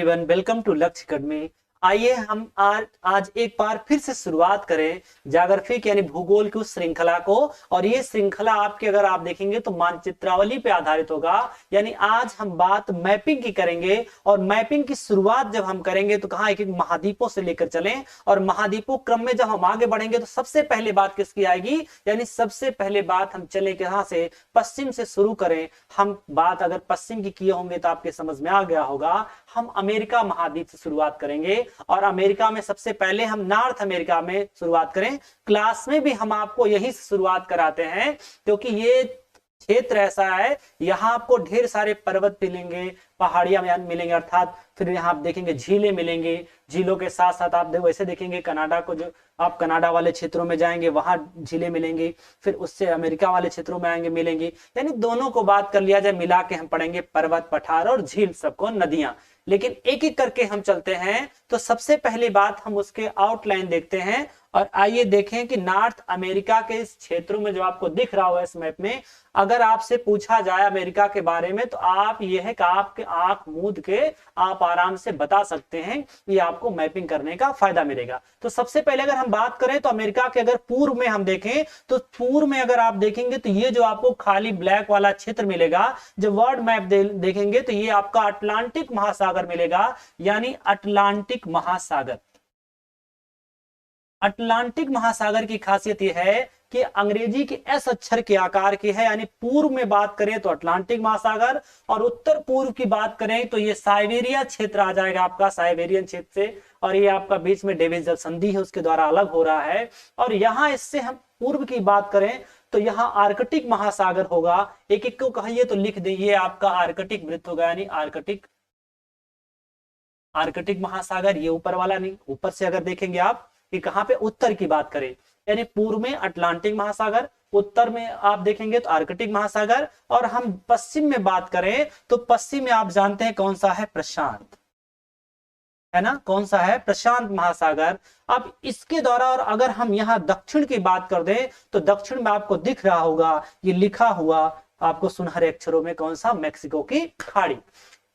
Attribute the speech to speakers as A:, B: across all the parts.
A: Everyone, welcome to लक्ष्य academy. आइए हम आज एक बार फिर से शुरुआत करें ज्योग्राफी यानी भूगोल की उस श्रृंखला को। और ये श्रृंखला आपके अगर आप देखेंगे तो मानचित्रावली पे आधारित होगा। यानी आज हम बात मैपिंग की करेंगे और मैपिंग की शुरुआत जब हम करेंगे तो कहाँ एक एक महाद्वीपों से लेकर चलें और महाद्वीपों क्रम में जब हम आगे बढ़ेंगे तो सबसे पहले बात किसकी आएगी, यानी सबसे पहले बात हम चले कहाँ से, पश्चिम से शुरू करें। हम बात अगर पश्चिम की किए होंगे तो आपके समझ में आ गया होगा। हम अमेरिका महाद्वीप से शुरुआत करेंगे और अमेरिका में सबसे पहले हम नॉर्थ अमेरिका में शुरुआत करें। क्लास में भी हम आपको यही से शुरुआत कराते हैं क्योंकि ये क्षेत्र ऐसा है, यहाँ आपको ढेर सारे पर्वत मिलेंगे, पहाड़ियां मिलेंगे, अर्थात फिर यहाँ आप देखेंगे झीलें मिलेंगी। झीलों के साथ साथ आप वैसे देखेंगे कनाडा को, जो आप कनाडा वाले क्षेत्रों में जाएंगे वहां झीलें मिलेंगी, फिर उससे अमेरिका वाले क्षेत्रों में आएंगे मिलेंगी। यानी दोनों को बात कर लिया जाए, मिला के हम पढ़ेंगे पर्वत, पठार और झील, सबको नदियां। लेकिन एक एक करके हम चलते हैं। तो सबसे पहली बात हम उसके आउटलाइन देखते हैं और आइए देखें कि नॉर्थ अमेरिका के इस क्षेत्रों में जो आपको दिख रहा हो इस मैप में, अगर आपसे पूछा जाए अमेरिका के बारे में तो आप ये है कि आपके आंख मूंद के आप आराम से बता सकते हैं, ये आपको मैपिंग करने का फायदा मिलेगा। तो सबसे पहले अगर हम बात करें तो अमेरिका के अगर पूर्व में हम देखें तो पूर्व में अगर आप देखेंगे तो ये जो आपको खाली ब्लैक वाला क्षेत्र मिलेगा, जब वर्ल्ड मैप देखेंगे तो ये आपका अटलांटिक महासागर मिलेगा। यानी अटलांटिक महासागर, अटलांटिक महासागर की खासियत यह है कि अंग्रेजी के एस अक्षर के आकार की है। यानी पूर्व में बात करें तो अटलांटिक महासागर और उत्तर पूर्व की बात करें तो ये साइबेरिया क्षेत्र आ जाएगा आपका, साइबेरियन क्षेत्र से। और ये आपका बीच में डेविस जल संधि है उसके द्वारा अलग हो रहा है। और यहाँ इससे हम पूर्व की बात करें तो यहाँ आर्कटिक महासागर होगा। एक एक को कहिए तो लिख दीजिए, आपका आर्कटिक वृत्त होगा, यानी आर्कटिक, आर्कटिक महासागर। ये ऊपर वाला नहीं, ऊपर से अगर देखेंगे आप कि कहां पे उत्तर की बात करें, यानी पूर्व में अटलांटिक महासागर, उत्तर में आप देखेंगे तो आर्कटिक महासागर। और हम पश्चिम में बात करें तो पश्चिम में आप जानते हैं कौन सा है, प्रशांत, है ना, कौन सा है, प्रशांत महासागर। अब इसके द्वारा, और अगर हम यहाँ दक्षिण की बात कर दें तो दक्षिण में आपको दिख रहा होगा ये लिखा हुआ आपको सुनहरे अक्षरों में, कौन सा, मैक्सिको की खाड़ी।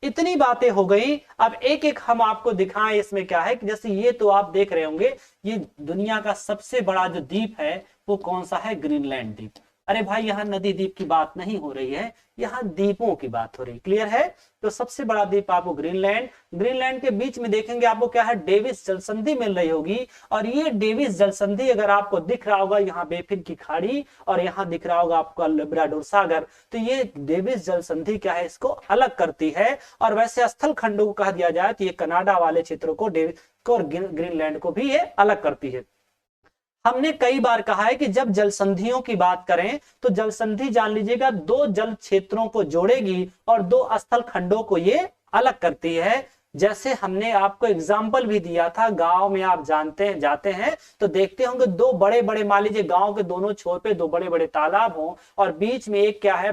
A: इतनी बातें हो गई। अब एक एक हम आपको दिखाएं इसमें क्या है कि जैसे ये तो आप देख रहे होंगे, ये दुनिया का सबसे बड़ा जो द्वीप है वो कौन सा है, ग्रीनलैंड द्वीप। अरे भाई यहाँ नदी द्वीप की बात नहीं हो रही है, यहाँ द्वीपों की बात हो रही, क्लियर है। तो सबसे बड़ा द्वीप आपको ग्रीनलैंड, ग्रीनलैंड के बीच में देखेंगे आपको क्या है, डेविस जलसंधि मिल रही होगी। और ये डेविस जलसंधि अगर आपको दिख रहा होगा, यहाँ बेफिन की खाड़ी और यहाँ दिख रहा होगा आपका लब्राडोर सागर। तो ये डेविस जलसंधि क्या है, इसको अलग करती है। और वैसे स्थल खंडों को कहा दिया जाए तो ये कनाडा वाले क्षेत्रों को, डेविस को और ग्रीनलैंड को भी ये अलग करती है। हमने कई बार कहा है कि जब जल संधियों की बात करें तो जल संधि जान लीजिएगा दो जल क्षेत्रों को जोड़ेगी और दो स्थल खंडों को ये अलग करती है। जैसे हमने आपको एग्जाम्पल भी दिया था, गांव में आप जानते हैं, जाते हैं तो देखते होंगे दो बड़े बड़े, मान लीजिए गांव के दोनों छोर पे दो बड़े बड़े तालाब हो और बीच में एक क्या है,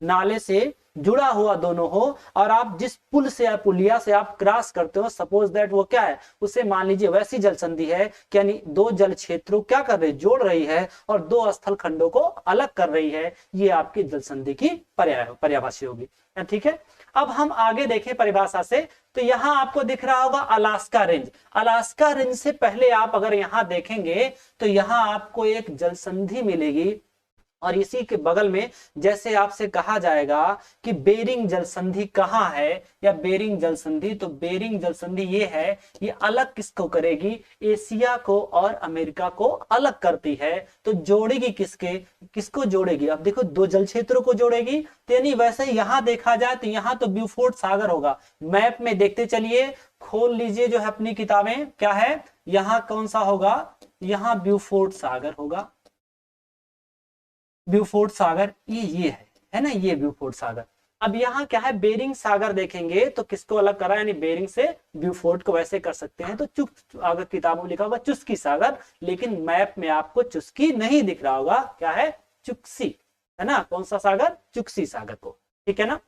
A: नाले से जुड़ा हुआ दोनों हो, और आप जिस पुल से या पुलिया से आप क्रॉस करते हो, सपोज दैट वो क्या है, उसे मान लीजिए वैसी जल संधि है, यानी दो जल क्षेत्रों क्या कर रही, जोड़ रही है और दो स्थल खंडों को अलग कर रही है। ये आपकी जल संधि की पर्यायभाषा होगी, ठीक है। अब हम आगे देखें परिभाषा से, तो यहाँ आपको दिख रहा होगा अलास्का रेंज। अलास्का रेंज से पहले आप अगर यहाँ देखेंगे तो यहाँ आपको एक जल संधि मिलेगी और इसी के बगल में जैसे आपसे कहा जाएगा कि बेरिंग जल संधि कहाँ है, या बेरिंग जल संधि, तो बेरिंग जल संधि ये है, ये अलग किसको करेगी, एशिया को और अमेरिका को अलग करती है। तो जोड़ेगी किसके, किसको जोड़ेगी, अब देखो दो जल क्षेत्रों को जोड़ेगी। तो यानी वैसे यहाँ देखा जाए तो यहाँ तो ब्यूफोर्ट सागर होगा। मैप में देखते चलिए, खोल लीजिए जो है अपनी किताबें, क्या है यहाँ, कौन सा होगा, यहाँ ब्यूफोर्ट सागर होगा, ब्यूफोर्ट सागर ये है ना, ये ब्यूफोर्ट सागर। अब यहाँ क्या है, बेरिंग सागर देखेंगे तो किसको अलग करा, यानी बेरिंग से ब्यूफोर्ट को वैसे कर सकते हैं। तो अगर किताबों में लिखा होगा चुस्की सागर, लेकिन मैप में आपको चुस्की नहीं दिख रहा होगा, क्या है, चुक्सी, है ना, कौन सा सागर, चुक्सी सागर को, ठीक है ना।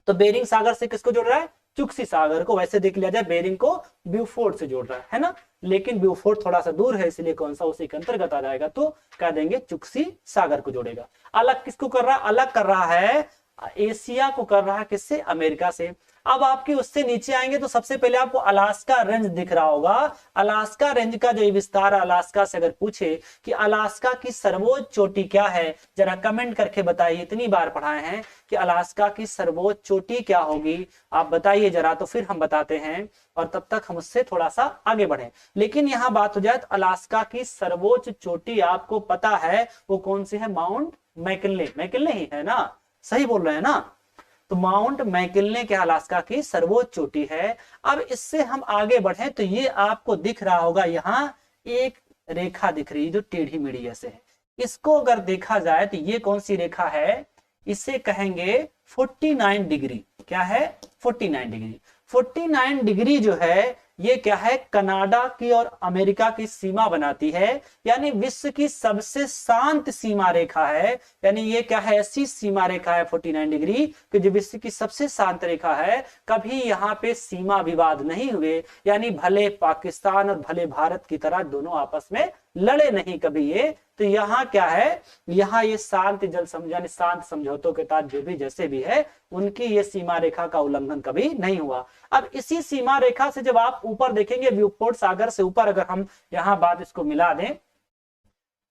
A: तो बेरिंग सागर से किसको जोड़ रहा है, चुक्सी सागर को। वैसे देख लिया जाए बेरिंग को ब्यूफोर्ट से जोड़ रहा है ना, लेकिन ब्यूफोर्ट थोड़ा सा दूर है इसलिए कौन सा उसी के अंतर्गत आ जाएगा, तो कह देंगे चुक्सी सागर को जोड़ेगा। अलग किसको कर रहा है, अलग कर रहा है एशिया को, कर रहा है किससे, अमेरिका से। अब आपकी उससे नीचे आएंगे तो सबसे पहले आपको अलास्का रेंज दिख रहा होगा। अलास्का रेंज का जो विस्तार अलास्का से अगर पूछे कि अलास्का की सर्वोच्च चोटी क्या है, जरा कमेंट करके बताइए। इतनी बार पढ़ाए हैं कि अलास्का की सर्वोच्च चोटी क्या होगी, आप बताइए जरा, तो फिर हम बताते हैं और तब तक हम उससे थोड़ा सा आगे बढ़े। लेकिन यहां बात हो जाए तो अलास्का की सर्वोच्च चोटी आपको पता है वो कौन सी है, माउंट मैकिनले। मैकिनले ही है ना, सही बोल रहे हैं ना। तो माउंट मैकिनले के अलास्का की सर्वोच्च चोटी है। अब इससे हम आगे बढ़े तो ये आपको दिख रहा होगा, यहाँ एक रेखा दिख रही है जो टेढ़ी मेढ़ी ऐसे है। इसको अगर देखा जाए तो ये कौन सी रेखा है, इसे कहेंगे 49 डिग्री। क्या है, 49 डिग्री। 49 डिग्री जो है ये क्या है, कनाडा की और अमेरिका की सीमा बनाती है, यानी विश्व की सबसे शांत सीमा रेखा है। यानी ये क्या है, ऐसी सीमा रेखा है 49 डिग्री कि जो विश्व की सबसे शांत रेखा है। कभी यहाँ पे सीमा विवाद नहीं हुए, यानी भले पाकिस्तान और भले भारत की तरह दोनों आपस में लड़े नहीं कभी ये। तो यहाँ क्या है, यहाँ ये शांत जल यानी शांत समझौतों के तहत जो भी जैसे भी है उनकी ये सीमा रेखा का उल्लंघन कभी नहीं हुआ। अब इसी सीमा रेखा से जब आप ऊपर देखेंगे, व्यूपोर्ट सागर से ऊपर अगर हम यहाँ बात इसको मिला दें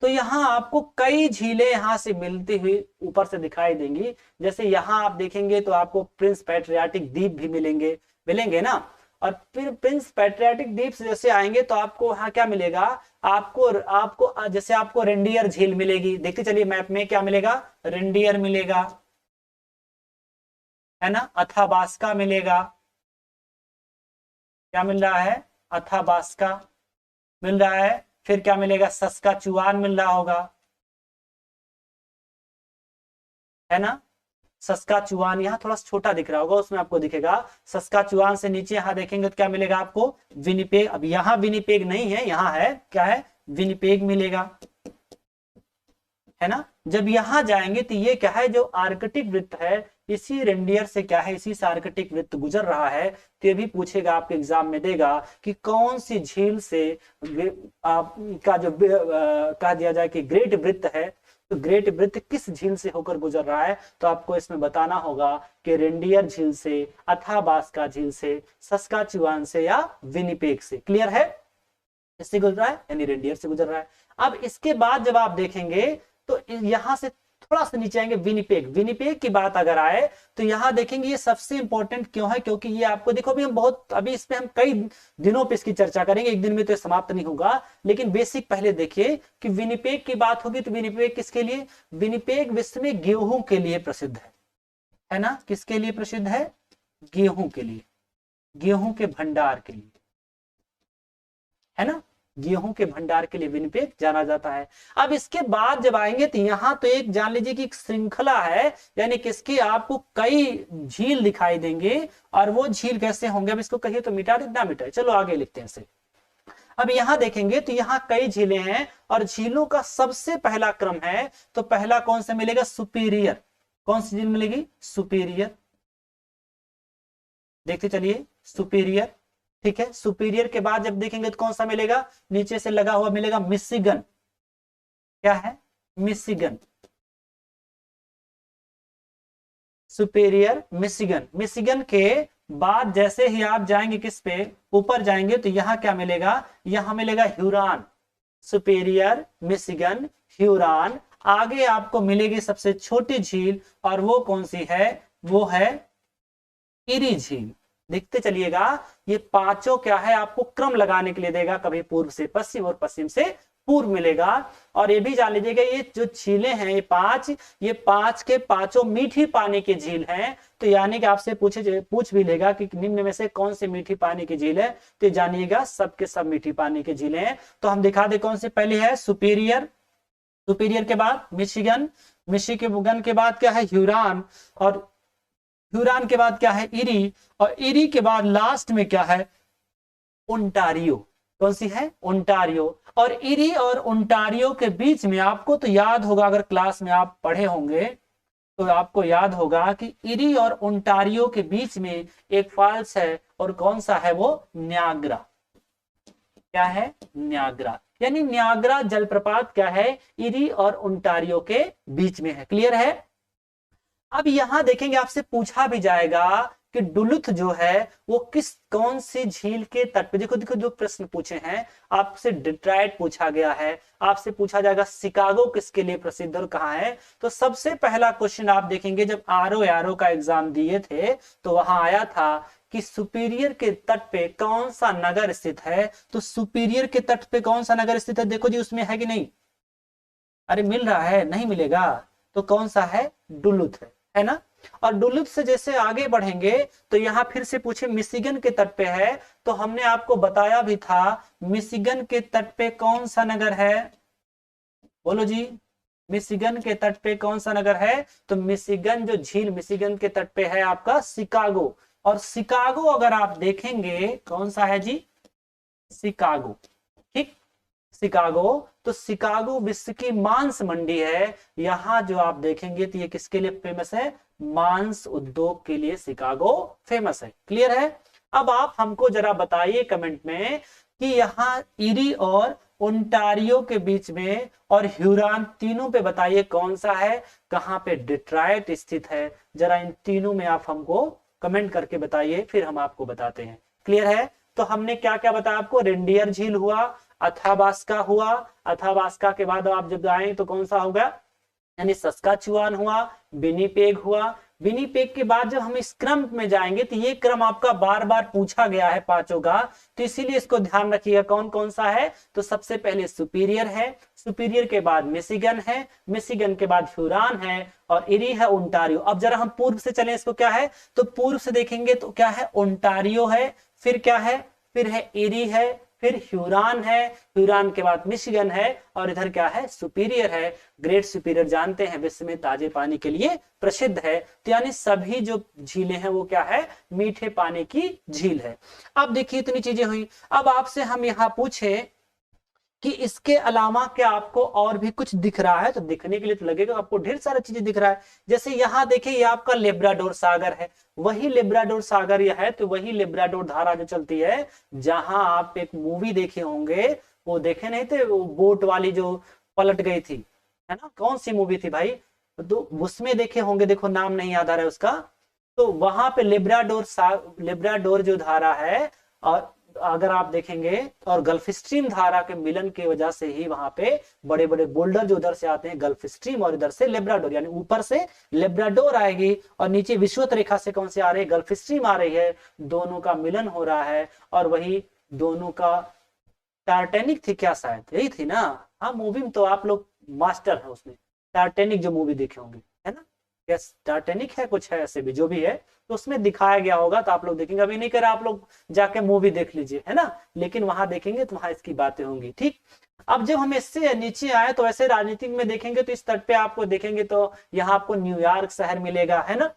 A: तो यहाँ आपको कई झीलें यहाँ से मिलती हुई ऊपर से दिखाई देंगी। जैसे यहाँ आप देखेंगे तो आपको प्रिंस पैट्रियाटिक द्वीप भी मिलेंगे, मिलेंगे ना। और फिर प्रिंस पैट्रियाटिक द्वीप से जैसे आएंगे तो आपको वहां क्या मिलेगा, आपको आपको जैसे आपको रेंडियर झील मिलेगी। देखते चलिए मैप में क्या मिलेगा, रेंडियर मिलेगा, है ना, अथाबास्का मिलेगा। क्या मिल रहा है, अथाबास्का मिल रहा है। फिर क्या मिलेगा, सस्काचुआन मिल रहा होगा, है ना। सस्काचुआन यहाँ थोड़ा छोटा दिख रहा होगा, उसमें आपको दिखेगा। सस्काचुआन से नीचे यहाँ देखेंगे तो क्या मिलेगा आपको, विनिपेग। अब यहाँ विनिपेग नहीं है, यहाँ है, क्या है, विनिपेग मिलेगा, है ना। जब यहाँ जाएंगे तो ये क्या है, जो आर्कटिक वृत्त है, इसी रेंडियर से क्या है, इसी से आर्कटिक वृत्त गुजर रहा है। तो ये भी पूछेगा आपके एग्जाम में देगा कि कौन सी झील से का जो कह दिया जाए कि ग्रेट वृत्त है, तो ग्रेट वृत्त किस झील से होकर गुजर रहा है। तो आपको इसमें बताना होगा कि रेंडियर झील से, अथाबास्का झील से, सस्काचुआन से या विनिपेग से। क्लियर है, इससे गुजर रहा है यानी रेंडियर से गुजर रहा है। अब इसके बाद जब आप देखेंगे तो यहां से थोड़ा सा नीचे आएंगे, विनिपेग। विनिपेग की बात अगर आए तो यहां देखेंगे ये सबसे इंपॉर्टेंट क्यों है, क्योंकि ये आपको देखो अभी हम बहुत, अभी इस पे हम कई दिनों पे इसकी चर्चा करेंगे, एक दिन में तो ये समाप्त नहीं होगा। लेकिन बेसिक पहले देखिए कि विनिपेग की बात होगी तो विनिपेग किसके लिए, विनिपेग विश्व में गेहूं के लिए प्रसिद्ध है ना। किसके लिए प्रसिद्ध है, गेहूं के लिए, गेहूं के भंडार के लिए, है ना। गेहूं के भंडार के लिए विनिपेग जाना जाता है। अब इसके बाद जब आएंगे तो यहाँ तो एक जान लीजिए कि एक श्रृंखला है, यानी किसकी आपको कई झील दिखाई देंगे। और वो झील कैसे होंगे, अब इसको कहिए तो मिटा देना, मिटाए, चलो आगे लिखते हैं इसे। अब यहाँ देखेंगे तो यहाँ कई झीलें हैं और झीलों का सबसे पहला क्रम है। तो पहला कौन सा मिलेगा, सुपीरियर। कौन सी झील मिलेगी, सुपीरियर। देखते चलिए, सुपीरियर, ठीक है। सुपीरियर के बाद जब देखेंगे तो कौन सा मिलेगा, नीचे से लगा हुआ मिलेगा मिशिगन। क्या है, मिशिगन, सुपीरियर मिशिगन। मिशिगन के बाद जैसे ही आप जाएंगे किस पे, ऊपर जाएंगे तो यहां क्या मिलेगा, यहां मिलेगा ह्यूरॉन। Superior Michigan, Huron. आगे आपको मिलेगी सबसे छोटी झील, और वो कौन सी है, वो है इरी झील। देखते चलिएगा, ये पांचों क्या है आपको क्रम लगाने के लिए देगा, कभी पूर्व से पश्चिम और पश्चिम से पूर्व मिलेगा। और ये भी जान लीजिएगा ये जो झीलें हैं ये पांच के पांचों मीठी पानी की झील हैं। तो यानी कि आपसे पूछ भी लेगा कि निम्न में से कौन सी मीठी पानी की झील है, तो जानिएगा सब के सब मीठी पानी की झीलें हैं। तो हम दिखा दे कौन सी पहली है, सुपीरियर। सुपीरियर के बाद मिशिगन, मिशिगन के बाद क्या है, ह्यूरॉन, और ह्यूरॉन के बाद क्या है, इरी, और इरी के बाद लास्ट में क्या है, ओंटारियो। कौन सी है, ओंटारियो। और इरी और ओंटारियो के बीच में आपको तो याद होगा, अगर क्लास में आप पढ़े होंगे तो आपको याद होगा कि इरी और ओंटारियो के बीच में एक फॉल्स है, और कौन सा है वो, न्याग्रा। क्या है, न्याग्रा। यानी न्याग्रा जलप्रपात क्या है, इरी और ओंटारियो के बीच में है। क्लियर है। अब यहां देखेंगे आपसे पूछा भी जाएगा कि डुलुथ जो है वो कौन सी झील के तट पे, देखो देखो जो प्रश्न पूछे हैं आपसे, डिट्राइट पूछा गया है, आपसे पूछा जाएगा शिकागो किसके लिए प्रसिद्ध और कहाँ है। तो सबसे पहला क्वेश्चन आप देखेंगे जब आरओ का एग्जाम दिए थे तो वहां आया था कि सुपीरियर के तट पे कौन सा नगर स्थित है। तो सुपीरियर के तट पे कौन सा नगर स्थित है, देखो जी उसमें है कि नहीं, अरे मिल रहा है, नहीं मिलेगा तो कौन सा है, डुलुथ है ना। और डुलुथ से जैसे आगे बढ़ेंगे तो यहां फिर से पूछे मिशिगन के तट पे है, तो हमने आपको बताया भी था मिशिगन के तट पे कौन सा नगर है, बोलो जी, मिशिगन के तट पे कौन सा नगर है। तो मिशिगन जो झील मिशिगन के तट पे है आपका शिकागो। और शिकागो अगर आप देखेंगे कौन सा है जी, शिकागो, ठीक, शिकागो। तो शिकागो विश्व की मांस मंडी है, यहां जो आप देखेंगे तो ये किसके लिए फेमस है, मांस उद्योग के लिए शिकागो फेमस है। क्लियर है। अब आप हमको जरा बताइए कमेंट में कि यहाँ इरी और ओंटारियो के बीच में और ह्यूरॉन तीनों पे बताइए कौन सा है, कहां पे डिट्राइट स्थित है, जरा इन तीनों में आप हमको कमेंट करके बताइए, फिर हम आपको बताते हैं। क्लियर है। तो हमने क्या क्या बताया आपको, रेंडियर झील हुआ, अथाबास्का हुआ, अथाबास्का के बाद आप जब आए तो कौन सा होगा, यानी सस्काचुआन हुआ, विनिपेग हुआ। विनिपेग के बाद जब हम इस क्रम में जाएंगे तो ये क्रम आपका बार बार पूछा गया है पांचों का, तो इसीलिए इसको ध्यान रखिएगा कौन कौन सा है। तो सबसे पहले सुपीरियर है, सुपीरियर के बाद मिशिगन है, मिशिगन के बाद ह्यूरॉन है, और इरी है ओंटारियो। अब जरा हम पूर्व से चले, इसको क्या है, तो पूर्व से देखेंगे तो क्या है, ओंटारियो है, फिर क्या है, फिर है इरी है, फिर ह्यूरॉन है, ह्यूरॉन के बाद मिशिगन है, और इधर क्या है, सुपीरियर है। ग्रेट सुपीरियर जानते हैं विश्व में ताजे पानी के लिए प्रसिद्ध है। तो यानी सभी जो झीलें हैं वो क्या है, मीठे पानी की झील है। अब देखिए इतनी चीजें हुई। अब आपसे हम यहाँ पूछे कि इसके अलावा क्या आपको और भी कुछ दिख रहा है, तो दिखने के लिए तो लगेगा आपको ढेर सारी चीजें दिख रहा है। जैसे यहाँ देखिए ये आपका लेब्राडोर सागर है, वही लेब्राडोर सागर यह है, तो वही लेब्राडोर धारा जो चलती है, जहां आप एक मूवी देखे होंगे, वो देखे नहीं थे, वो बोट वाली जो पलट गई थी, है ना, कौन सी मूवी थी भाई, तो उसमें देखे होंगे, देखो नाम नहीं याद आ रहा है उसका। तो वहां पे लेब्राडोर जो धारा है, और अगर आप देखेंगे, और गल्फ स्ट्रीम धारा के मिलन की वजह से ही वहां पे बड़े बड़े बोल्डर जो उधर से आते हैं गल्फ स्ट्रीम, और इधर से लेब्राडोर, यानी ऊपर से लेब्राडोर आएगी और नीचे विषुवत रेखा से कौन से आ रहे हैं, गल्फ स्ट्रीम आ रही है, दोनों का मिलन हो रहा है। और वही दोनों का टाइटैनिक थी क्या, शायद यही थी ना, हाँ मूवी में तो आप लोग मास्टर है उसमें, टाइटैनिक जो मूवी देखे होंगे, है ना, यस टाइटैनिक है, कुछ है ऐसे भी, जो भी है तो उसमें दिखाया गया होगा, तो आप लोग देखेंगे, अभी नहीं कह रहा आप लोग जाके मूवी देख लीजिए, है ना, लेकिन वहां देखेंगे तो वहां इसकी बातें होंगी। ठीक, अब जब हम इससे नीचे आए तो ऐसे राजनीतिक में देखेंगे तो इस तट पे आपको देखेंगे तो यहाँ आपको न्यूयॉर्क शहर मिलेगा, है ना।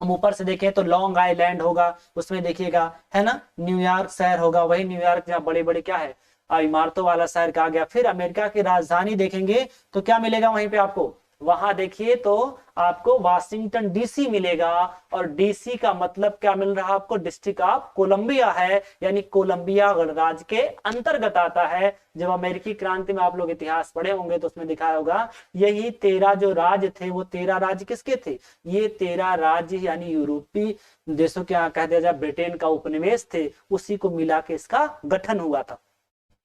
A: हम ऊपर से देखें तो लॉन्ग आइलैंड होगा, उसमें देखिएगा, है ना, न्यूयॉर्क शहर होगा, वही न्यूयॉर्क जहाँ बड़े बड़े क्या है, इमारतों वाला शहर कहा गया। फिर अमेरिका की राजधानी देखेंगे तो क्या मिलेगा वहीं पे आपको, वहां देखिए तो आपको वाशिंगटन डीसी मिलेगा, और डीसी का मतलब क्या मिल रहा है आपको, डिस्ट्रिक्ट ऑफ कोलंबिया है, यानी कोलंबिया गणराज्य के अंतर्गत आता है। जब अमेरिकी क्रांति में आप लोग इतिहास पढ़े होंगे तो उसमें दिखाया होगा, यही 13 जो राज्य थे वो 13 राज्य किसके थे, ये 13 राज्य यानी यूरोपीय देशों के, कह दिया जाए ब्रिटेन का उपनिवेश थे, उसी को मिला के इसका गठन हुआ था।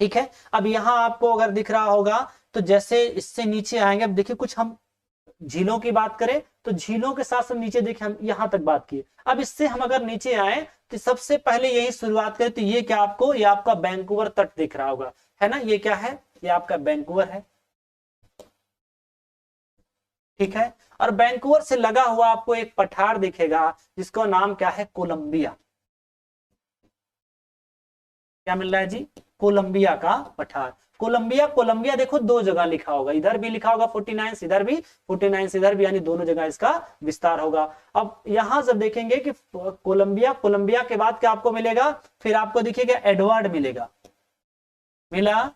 A: ठीक है, अब यहाँ आपको अगर दिख रहा होगा तो जैसे इससे नीचे आएंगे, अब देखिए कुछ हम झीलों की बात करें तो झीलों के साथ हम नीचे देखें, हम यहां तक बात की। अब इससे हम अगर नीचे आए तो सबसे पहले यही शुरुआत करें, तो ये क्या आपको, ये आपका वैंकूवर तट दिख रहा होगा, है ना, ये क्या है, ये आपका वैंकूवर है। ठीक है, और वैंकूवर से लगा हुआ आपको एक पठार दिखेगा जिसका नाम क्या है, कोलंबिया। क्या मिल रहा है जी, कोलंबिया का पठार। कोलंबिया, कोलंबिया देखो दो जगह लिखा होगा, इधर भी लिखा होगा 49 इधर भी, 49 इधर भी, यानी दोनों जगह इसका विस्तार होगा। अब यहां जब देखेंगे कि कोलंबिया, कोलंबिया के बाद क्या आपको मिलेगा, फिर आपको दिखेगा एडवर्ड मिलेगा, मिला।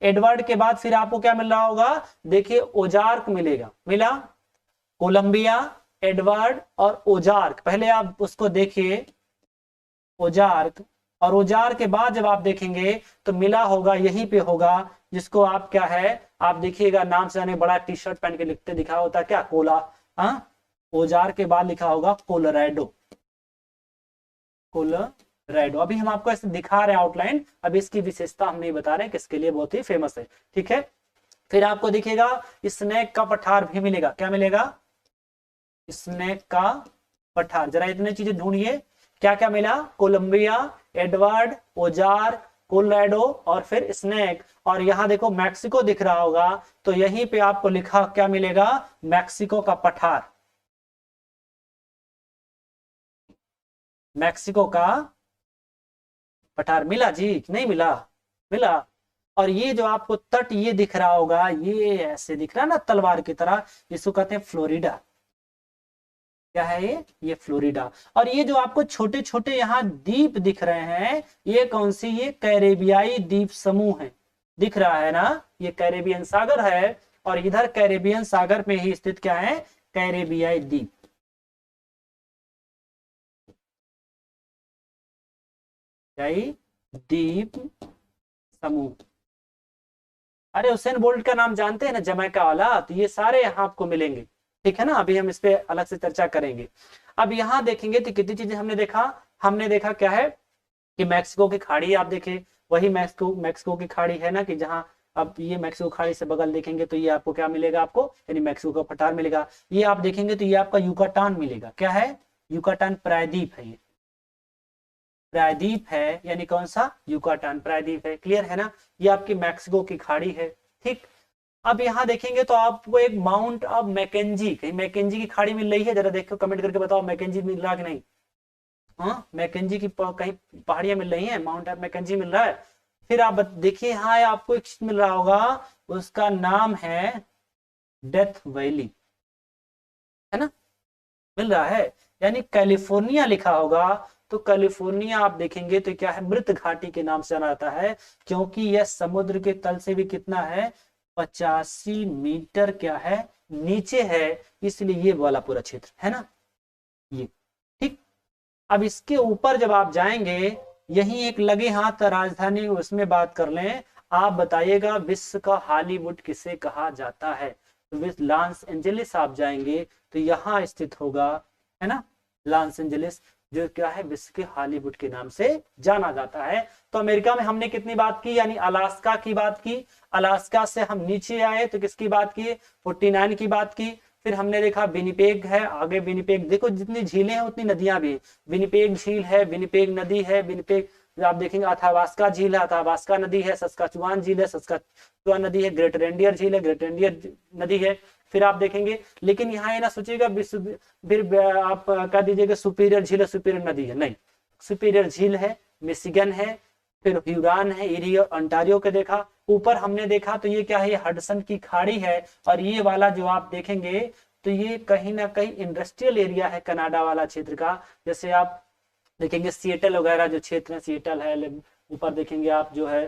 A: एडवर्ड के बाद फिर आपको क्या मिल रहा होगा, देखिए ओजार्क मिलेगा, मिला। कोलंबिया, एडवर्ड और ओजार्क, पहले आप उसको देखिए ओजार्क, और ओजार के बाद जब आप देखेंगे तो मिला होगा यहीं पे होगा, जिसको आप क्या है, आप देखिएगा नाम से जाने, बड़ा टी शर्ट पहन के लिखते दिखा होता है क्या, कोला, हाँ, ओजार के बाद लिखा होगा कोलोराडो। कोलोराडो। अभी हम आपको ऐसे दिखा रहे हैं आउटलाइन, अब इसकी विशेषता हम नहीं बता रहे हैं, किसके लिए बहुत ही फेमस है। ठीक है, फिर आपको दिखेगा स्नेक का पठार भी मिलेगा। क्या मिलेगा? स्नेक का पठार। जरा इतने चीजें ढूंढिए, क्या क्या मिला? कोलंबिया, एडवर्ड, ओजार, कोलोराडो और फिर स्नेक। और यहां देखो मैक्सिको दिख रहा होगा, तो यहीं पे आपको लिखा क्या मिलेगा? मैक्सिको का पठार। मैक्सिको का पठार मिला जी? नहीं मिला? मिला। और ये जो आपको तट ये दिख रहा होगा, ये ऐसे दिख रहा है ना तलवार की तरह, इसको कहते हैं फ्लोरिडा। क्या है ये फ्लोरिडा। और ये जो आपको छोटे छोटे यहाँ द्वीप दिख रहे हैं, ये कौन सी? ये कैरेबियाई द्वीप समूह है। दिख रहा है ना, ये कैरेबियन सागर है, और इधर कैरेबियन सागर में ही स्थित क्या है? कैरेबियाई द्वीप। द्वीप समूह। अरे हुसैन बोल्ट का नाम जानते हैं ना, जमैका वाला, तो ये सारे यहाँ आपको मिलेंगे। ठीक है ना, अभी हम इस पे अलग से चर्चा करेंगे। अब यहाँ देखेंगे तो कितनी चीजें हमने देखा। हमने देखा क्या है कि मैक्सिको की खाड़ी आप देखें, वही मैक्सिको की खाड़ी है ना, कि जहाँ अब ये मैक्सिको खाड़ी से बगल देखेंगे तो ये आपको क्या मिलेगा? आपको यानी मैक्सिको का पठार मिलेगा। ये आप देखेंगे तो ये आपका युकाटान मिलेगा। क्या है? युकाटान प्रायद्वीप है। ये प्रायद्वीप है, यानी कौन सा? युकाटान प्रायद्वीप है। क्लियर है ना? ये आपकी मैक्सिको की खाड़ी है। ठीक, अब यहाँ देखेंगे तो आपको एक माउंट ऑफ मैकेंजी, कहीं मैकेंजी की खाड़ी मिल रही है? जरा देखो, कमेंट करके बताओ मैकेंजी मिल रहा है कि नहीं। हाँ, मैकेंजी की कहीं पहाड़ियां मिल रही हैं, माउंट ऑफ मैकेंजी मिल रहा है। फिर आप देखिए, हाँ आपको एक चीज मिल रहा होगा, उसका नाम है डेथ वैली, है ना? मिल रहा है, यानी कैलिफोर्निया लिखा होगा, तो कैलिफोर्निया आप देखेंगे तो क्या है? मृत घाटी के नाम से जाना जाता है, क्योंकि यह समुद्र के तल से भी कितना है? 85 मीटर क्या है? नीचे है, इसलिए ये वाला पूरा क्षेत्र है ना ये। ठीक, अब इसके ऊपर जब आप जाएंगे, यही एक लगे हाथ राजधानी, उसमें बात कर लें। आप बताइएगा विश्व का हॉलीवुड किसे कहा जाता है? तो लॉस एंजलिस आप जाएंगे तो यहाँ स्थित होगा, है ना, लॉस एंजलिस, जो क्या है? विश्व के हॉलीवुड के नाम से जाना जाता है। तो अमेरिका में हमने कितनी बात की? यानी अलास्का की बात की। अलास्का से हम नीचे आए तो किसकी बात की? 49 की बात की। फिर हमने देखा विनिपेग है, आगे विनिपेग, देखो जितनी झीलें हैं उतनी नदियां भी। विनिपेग झील है, विनिपेग नदी है, विनिपेग आप देखेंगे अथावास्का झील है, अथावास्का नदी है, सस्काचुआन झील है, सस्काचुआन नदी है, ग्रेट रेंडियर झील है, ग्रेट रेंडियर नदी है। फिर आप देखेंगे, लेकिन यहाँ ये ना सोचिएगा फिर आप कह दीजिएगा सुपीरियर झील है, सुपीरियर नदी है, नहीं। सुपीरियर झील है, मिशिगन है, फिर ह्यूरान है, इरी और अंटारियो के देखा। ऊपर हमने देखा तो ये क्या है? ये हडसन की खाड़ी है। और ये वाला जो आप देखेंगे तो ये कहीं ना कहीं इंडस्ट्रियल एरिया है कनाडा वाला क्षेत्र का। जैसे आप देखेंगे सिएटल वगैरह जो क्षेत्र है, सिएटल है, ऊपर देखेंगे आप जो है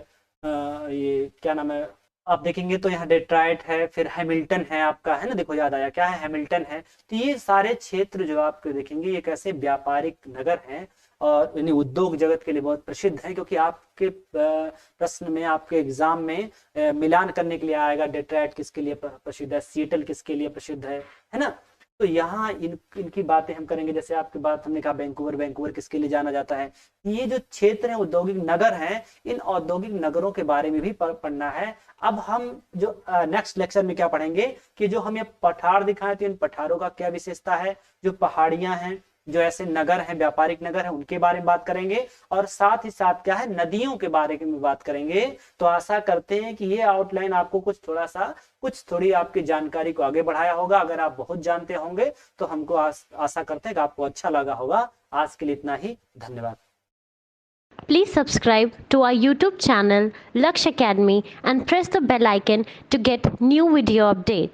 A: ये क्या नाम है, आप देखेंगे तो यहाँ डेट्रॉइट है, फिर हैमिल्टन है आपका, है ना? देखो याद आया, क्या है? हैमिल्टन है। तो ये सारे क्षेत्र जो आपको देखेंगे, ये कैसे व्यापारिक नगर हैं और यानी उद्योग जगत के लिए बहुत प्रसिद्ध है। क्योंकि आपके प्रश्न में, आपके एग्जाम में मिलान करने के लिए आएगा, डेट्रॉइट किसके लिए प्रसिद्ध है, सिएटल किसके लिए प्रसिद्ध है ना? तो यहाँ इनकी बातें हम करेंगे। जैसे आपकी बात हमने कहा वैंकूवर, वैंकूवर किसके लिए जाना जाता है? ये जो क्षेत्र है औद्योगिक नगर हैं, इन औद्योगिक नगरों के बारे में भी पढ़ना है। अब हम जो नेक्स्ट लेक्चर में क्या पढ़ेंगे कि जो हम ये पठार दिखाए, तो इन पठारों का क्या विशेषता है, जो पहाड़ियां हैं, जो ऐसे नगर हैं, व्यापारिक नगर हैं, उनके बारे में बात करेंगे। और साथ ही साथ क्या है? नदियों के बारे में बात करेंगे। तो आशा करते हैं कि ये आउटलाइन आपको कुछ थोड़ी आपकी जानकारी को आगे बढ़ाया होगा। अगर आप बहुत जानते होंगे तो हमको आशा करते हैं कि आपको अच्छा लगा होगा। आज के लिए इतना ही, धन्यवाद।
B: Please subscribe to our YouTube channel Laksh Academy and press the bell icon to get new video updates.